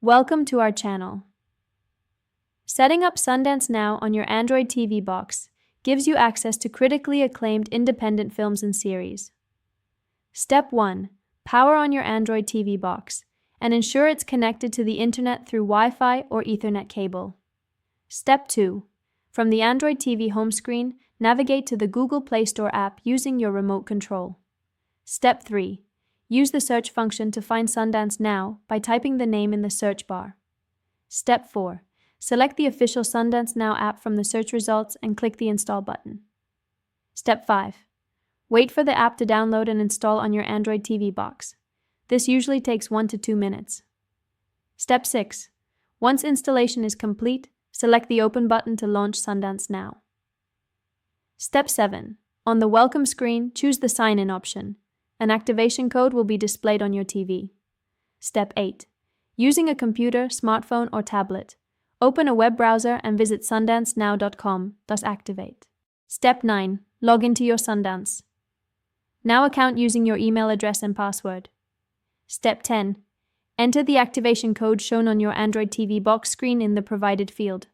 Welcome to our channel. Setting up Sundance Now on your Android TV box gives you access to critically acclaimed independent films and series. Step 1. Power on your Android TV box and ensure it's connected to the internet through Wi-Fi or Ethernet cable. Step 2. From the Android TV home screen, navigate to the Google Play Store app using your remote control. Step 3. Use the search function to find Sundance Now by typing the name in the search bar. Step 4. Select the official Sundance Now app from the search results and click the Install button. Step 5. Wait for the app to download and install on your Android TV box. This usually takes 1 to 2 minutes. Step 6. Once installation is complete, select the Open button to launch Sundance Now. Step 7. On the welcome screen, choose the Sign In option. An activation code will be displayed on your TV. Step 8. Using a computer, smartphone, or tablet, open a web browser and visit sundancenow.com, thus activate. Step 9. Log into your Sundance Now account using your email address and password. Step 10. Enter the activation code shown on your Android TV box screen in the provided field.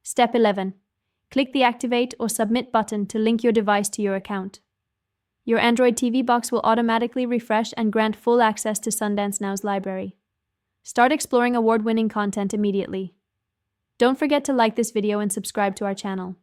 Step 11. Click the Activate or Submit button to link your device to your account. Your Android TV box will automatically refresh and grant full access to Sundance Now's library. Start exploring award-winning content immediately. Don't forget to like this video and subscribe to our channel.